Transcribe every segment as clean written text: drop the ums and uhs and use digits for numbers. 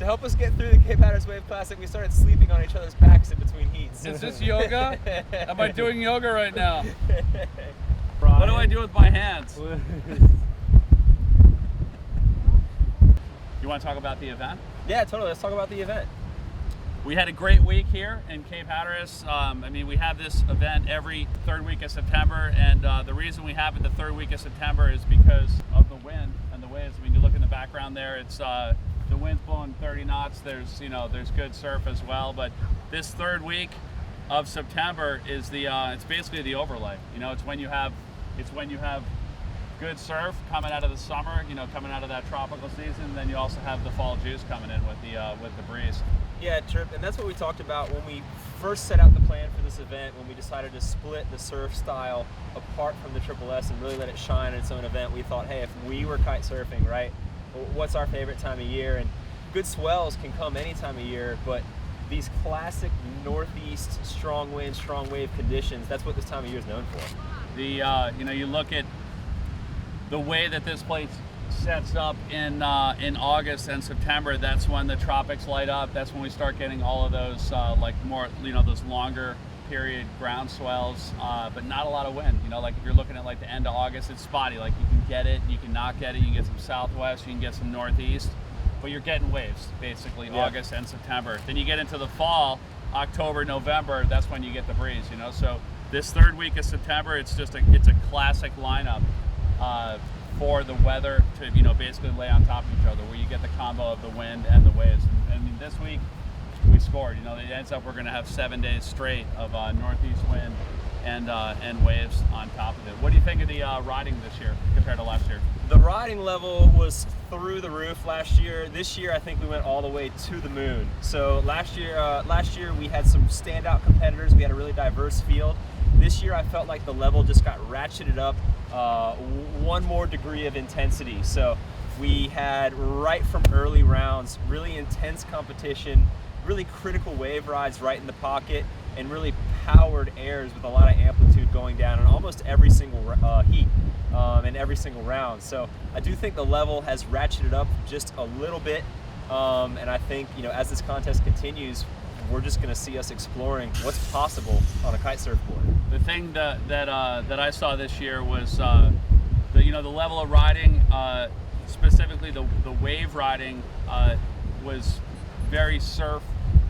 to help us get through the Cape Hatteras Wave Classic, we started sleeping on each other's backs in between heats. Is this yoga? Am I doing yoga right now? What do I do with my hands? You want to talk about the event? Yeah, totally. Let's talk about the event. We had a great week here in Cape Hatteras. We have this event every third week of September, and the reason we have it the third week of September is because of the wind and the waves. I mean, you look in the background there, it's the wind's blowing 30 knots. There's good surf as well, but this third week of September is it's basically the overlay. It's when you have good surf coming out of the summer, coming out of that tropical season. Then you also have the fall juice coming in with the breeze. Yeah, Trip, and that's what we talked about when we first set out the plan for this event, when we decided to split the surf style apart from the Triple S and really let it shine in its own event. We thought, hey, if we were kite surfing, right, what's our favorite time of year? And good swells can come any time of year, but these classic northeast strong wind, strong wave conditions, that's what this time of year is known for. You look at the way that this place sets up in August and September. That's when the tropics light up. That's when we start getting all of those those longer period ground swells, but not a lot of wind. Like if you're looking at like the end of August, it's spotty. Like you can get it, you can not get it. You can get some southwest, you can get some northeast, but you're getting waves basically in August and September. Then you get into the fall, October, November. That's when you get the breeze. So this third week of September, it's a classic lineup for the weather to basically lay on top of each other, where you get the combo of the wind and the waves. And this week we scored. It ends up we're going to have 7 days straight of northeast wind and waves on top of it. What do you think of the riding this year compared to last year? The riding level was through the roof last year. This year, I think we went all the way to the moon. So last year we had some standout competitors. We had a really diverse field. This year, I felt like the level just got ratcheted up one more degree of intensity. So we had, right from early rounds, really intense competition, really critical wave rides right in the pocket, and really powered airs with a lot of amplitude going down in almost every single heat and every single round. So I do think the level has ratcheted up just a little bit, and I think as this contest continues, we're just going to see us exploring what's possible on a kite surfboard. The thing that I saw this year was the level of riding, specifically the wave riding, was very surf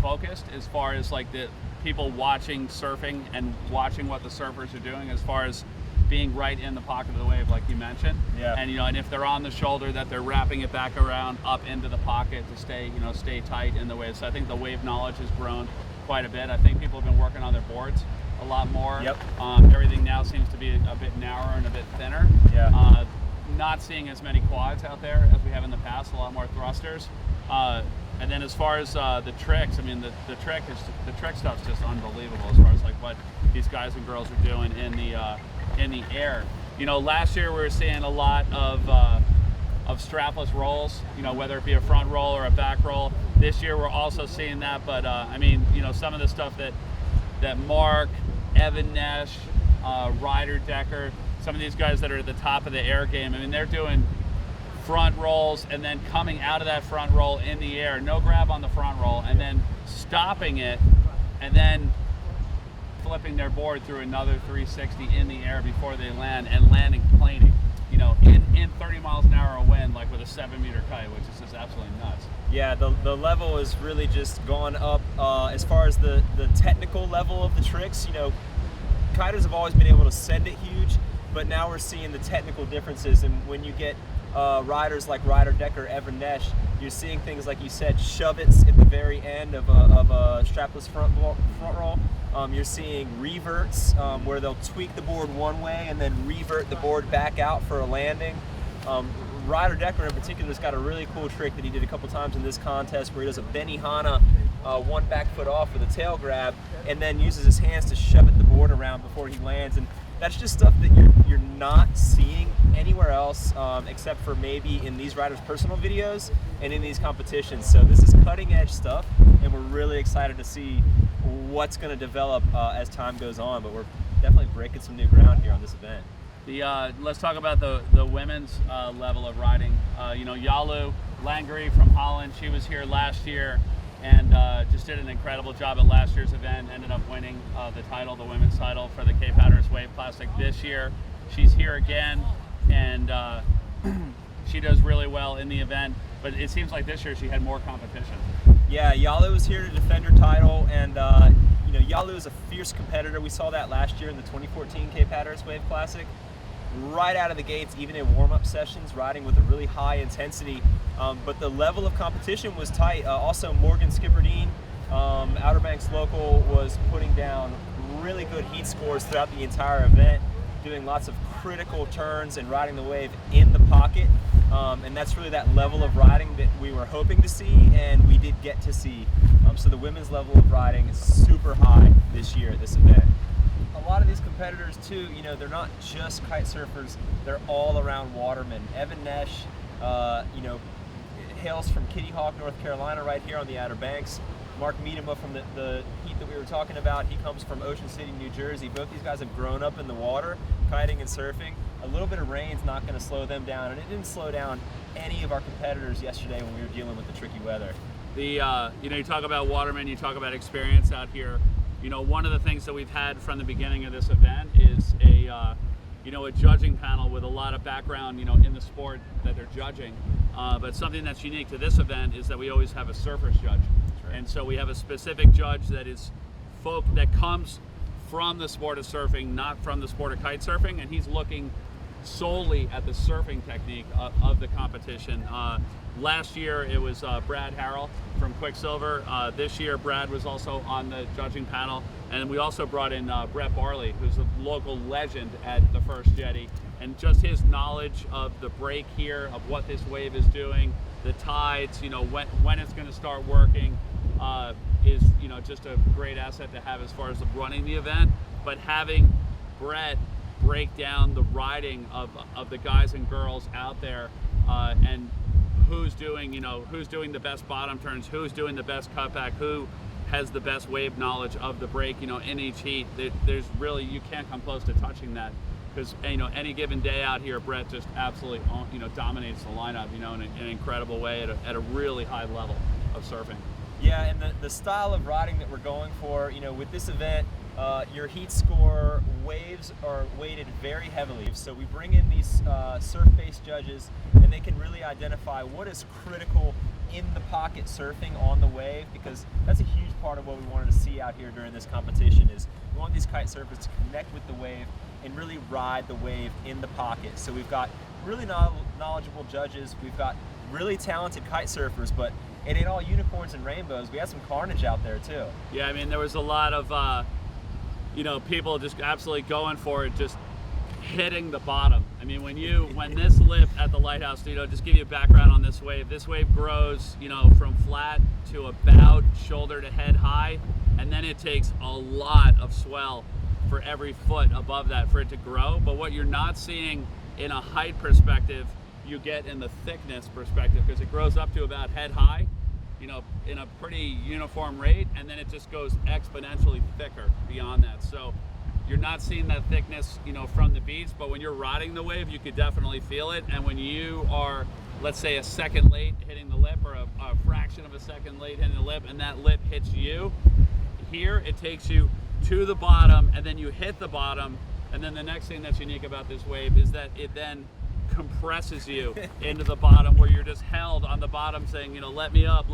focused, as far as like the people watching surfing and watching what the surfers are doing, as far as being right in the pocket of the wave, like you mentioned. Yeah. And if they're on the shoulder, that they're wrapping it back around up into the pocket to stay tight in the wave. So I think the wave knowledge has grown quite a bit. I think people have been working on their boards a lot more. Yep. Everything now seems to be a bit narrower and a bit thinner. Yeah. Not seeing as many quads out there as we have in the past. A lot more thrusters. And then as far as the tricks, the trick stuff's just unbelievable as far as like what these guys and girls are doing in the air. Last year we were seeing a lot of strapless rolls, whether it be a front roll or a back roll. This year we're also seeing that, but some of the stuff that Mark, Evan Nesh, Ryder Decker, some of these guys that are at the top of the air game, they're doing front rolls and then coming out of that front roll in the air, no grab on the front roll, and then stopping it and then flipping their board through another 360 in the air before they land, and landing planing, in 30 miles an hour of wind, like with a 7-meter kite, which is just absolutely nuts. Yeah, the level has really just gone up as far as the technical level of the tricks. Kiters have always been able to send it huge, but now we're seeing the technical differences. And when you get riders like Ryder Decker, Evan Nesh, you're seeing things like you said, shove-its at the very end of a strapless front roll. You're seeing reverts where they'll tweak the board one way and then revert the board back out for a landing. Ryder Decker in particular has got a really cool trick that he did a couple times in this contest, where he does a Benihana one back foot off with a tail grab, and then uses his hands to shove the board around before he lands. And that's just stuff that you're not seeing anywhere else, except for maybe in these riders' personal videos and in these competitions. So this is cutting edge stuff, and we're really excited to see what's going to develop as time goes on. But we're definitely breaking some new ground here on this event. Let's talk about the women's level of riding. Yalu Langery from Holland. She was here last year and just did an incredible job at last year's event. Ended up winning the title, the women's title for the Cape Hatteras Wave Classic this year. She's here again, and she does really well in the event. But it seems like this year she had more competition. Yeah, Yalu was here to defend her title, and you know, Yalu is a fierce competitor. We saw that last year in the 2014 Cape Hatteras Wave Classic. Right out of the gates, even in warm-up sessions, riding with a really high intensity, but the level of competition was tight. Also, Morgan Skipperdine, Outer Banks local, was putting down really good heat scores throughout the entire event, doing lots of critical turns and riding the wave in the pocket, and that's really that level of riding that we were hoping to see, and we did get to see. So the women's level of riding is super high this year at this event. A lot of these competitors too, you know, they're not just kite surfers, they're all around watermen. Evan Nesh, you know, hails from Kitty Hawk, North Carolina, right here on the Outer Banks. Mark Miedema from the heat that we were talking about, he comes from Ocean City, New Jersey. Both these guys have grown up in the water, kiting and surfing. A little bit of rain's not going to slow them down, and it didn't slow down any of our competitors yesterday when we were dealing with the tricky weather. You know, you talk about watermen, you talk about experience out here. You know, one of the things that we've had from the beginning of this event is you know, a judging panel with a lot of background, you know, in the sport that they're judging. But something that's unique to this event is that we always have a surfers judge. Right. And so we have a specific judge that is that comes from the sport of surfing, not from the sport of kite surfing, and he's looking solely at the surfing technique of the competition. Last year it was Brad Harrell from Quicksilver. This year Brad was also on the judging panel, and we also brought in Brett Barley, who's a local legend at the First Jetty, and just his knowledge of the break here, of what this wave is doing, the tides, you know, when it's going to start working, is, you know, just a great asset to have as far as running the event. But having Brett break down the riding of the guys and girls out there, and who's doing, you know, who's doing the best bottom turns, who's doing the best cutback, who has the best wave knowledge of the break, you know, in each heat. There's really, you can't come close to touching that, because, you know, any given day out here, Brett just absolutely, you know, dominates the lineup, you know, in an incredible way at a really high level of surfing. Yeah, and the style of riding that we're going for, you know, with this event, your heat score waves are weighted very heavily. So we bring in these surf-based judges, and they can really identify what is critical in the pocket surfing on the wave, because that's a huge part of what we wanted to see out here during this competition. Is we want these kite surfers to connect with the wave and really ride the wave in the pocket. So we've got really knowledgeable judges, we've got really talented kite surfers, but it ain't all unicorns and rainbows. We had some carnage out there too. Yeah, I mean, there was a lot of you know, people just absolutely going for it, just hitting the bottom. I mean, when this lip at the lighthouse, you know, just give you a background on this wave. This wave grows, you know, from flat to about shoulder to head high, and then it takes a lot of swell for every foot above that for it to grow. But what you're not seeing in a height perspective, you get in the thickness perspective, because it grows up to about head high, you know, in a pretty uniform rate, and then it just goes exponentially thicker beyond that. So you're not seeing that thickness, you know, from the beach, but when you're riding the wave, you could definitely feel it. And when you are, let's say, a second late hitting the lip, or a fraction of a second late hitting the lip, and that lip hits you, here it takes you to the bottom, and then you hit the bottom. And then the next thing that's unique about this wave is that it then compresses you into the bottom, where you're just held on the bottom saying, you know, let me up,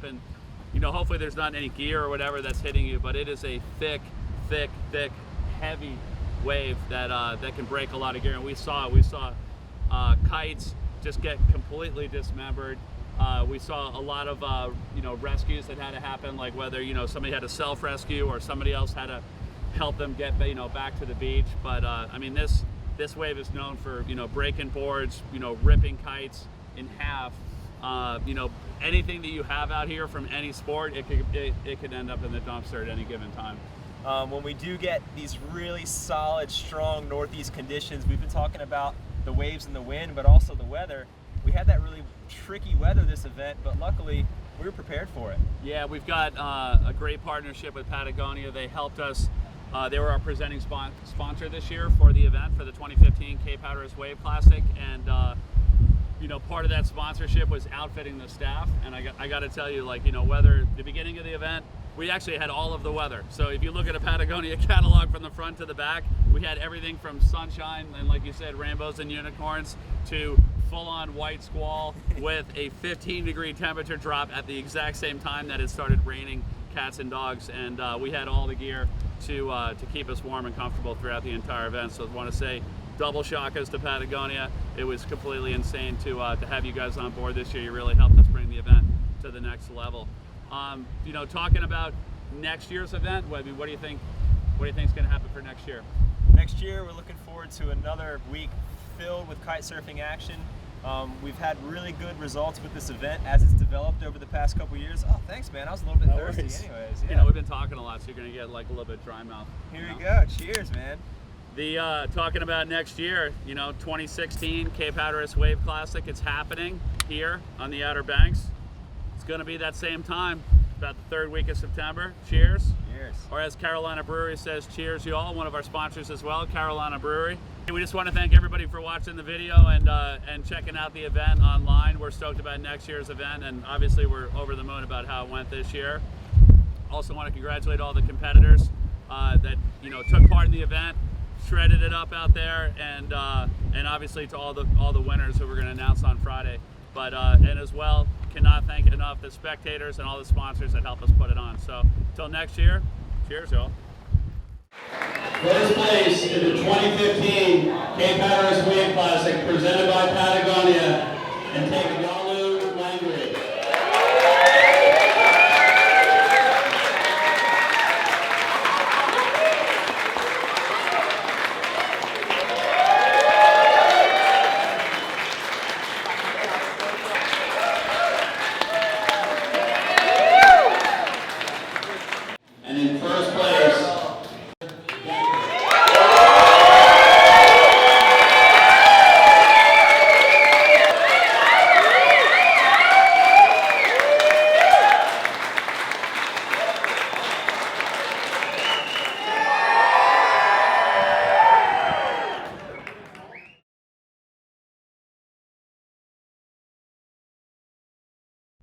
and, you know, hopefully there's not any gear or whatever that's hitting you, but it is a thick, heavy wave that can break a lot of gear. And we saw kites just get completely dismembered. We saw a lot of you know, rescues that had to happen, like whether, you know, somebody had to self-rescue or somebody else had to help them get, you know, back to the beach. But I mean, this wave is known for, you know, breaking boards, you know, ripping kites in half. You know, anything that you have out here from any sport, it could end up in the dumpster at any given time. When we do get these really solid, strong northeast conditions, we've been talking about the waves and the wind, but also the weather. We had that really tricky weather this event, but luckily we were prepared for it. Yeah, we've got a great partnership with Patagonia. They helped us. They were our presenting sponsor this year for the event, for the 2015 Cape Hatteras Wave Classic, and part of that sponsorship was outfitting the staff, and I got to tell you, like, weather, the beginning of the event, we actually had all of the weather. So if you look at a Patagonia catalog from the front to the back, we had everything from sunshine and, like you said, rainbows and unicorns, to full-on white squall with a 15-degree temperature drop at the exact same time that it started raining cats and dogs, and we had all the gear to keep us warm and comfortable throughout the entire event. So I want to say double shakas to Patagonia. It was completely insane to have you guys on board this year. You really helped us bring the event to the next level. Talking about next year's event, what do you think? What do you think is going to happen for next year? Next year, we're looking forward to another week filled with kite surfing action. We've had really good results with this event as it's developed over the past couple years. Oh, thanks, man. I was a little bit thirsty anyways. Yeah. We've been talking a lot, so you're going to get like a little bit dry mouth. Here we go. Cheers, man. The talking about next year, 2016 Cape Hatteras Wave Classic. It's happening here on the Outer Banks. It's going to be that same time, about the third week of September. Cheers. Cheers. Or as Carolina Brewery says, cheers, y'all. One of our sponsors as well, Carolina Brewery. We just want to thank everybody for watching the video and checking out the event online. We're stoked about next year's event, and obviously we're over the moon about how it went this year. Also want to congratulate all the competitors that took part in the event, shredded it up out there, and obviously to all the winners who we're going to announce on Friday. But and as well, cannot thank enough the spectators and all the sponsors that help us put it on. So until next year, cheers, y'all. First place in the 2015 Cape Hatteras Wave Classic, presented by Patagonia, and taking Yalu Langley. And in first place,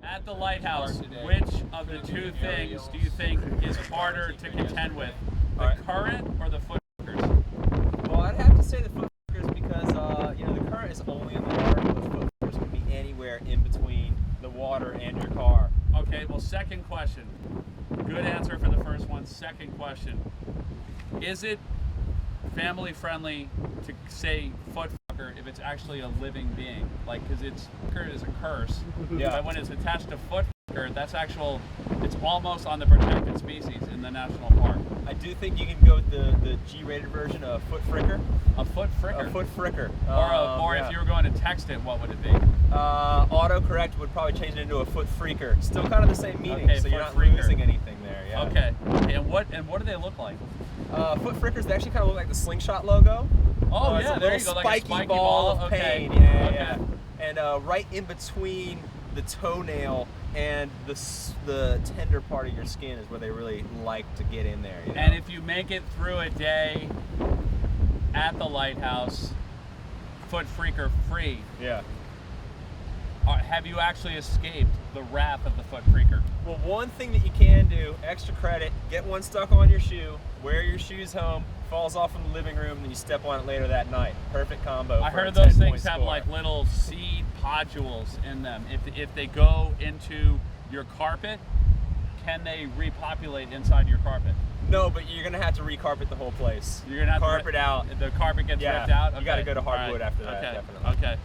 At the lighthouse, which of the two things do you think is harder to contend with? The current or the foot fuckers? Well, I'd have to say the foot fuckers because the current is only in the water, but the foot fuckers can be anywhere in between the water and your car. Okay, well, second question. Good answer for the first one. Second question. Is it family friendly to say foot fucker if it's actually a living being? Like, because fucker is a curse. Yeah. But when it's attached to foot fucker, it's almost on the protected species in the national park. I do think you can go with the G-rated version of foot fricker. A foot fricker? A foot fricker. Or yeah. If you were going to text it, what would it be? Autocorrect would probably change it into a foot freaker. Still kind of the same meaning, Okay, so you're foot not freaker. losing anything there. Yeah. Okay. And what do they look like? Foot frickers, they actually kind of look like the Slingshot logo. Oh, It's yeah, a there little you go, like a spiky ball of okay. pain. Yeah, Okay. yeah. And right in between the toenail and the tender part of your skin is where they really like to get in there. You know? And if you make it through a day at the lighthouse, foot freaker free, yeah. have you actually escaped the wrath of the foot freaker? Well, one thing that you can do, extra credit, get one stuck on your shoe, wear your shoes home, falls off in the living room, then you step on it later that night. Perfect combo. I for a heard those 10-point things have score. like little seed podules in them. If they go into your carpet, can they repopulate inside your carpet? No, but you're gonna have to recarpet the whole place. You're gonna have carpet out. The carpet gets Yeah, ripped out. you gotta Okay. go to hardwood All right. after that. Okay. Definitely. Okay.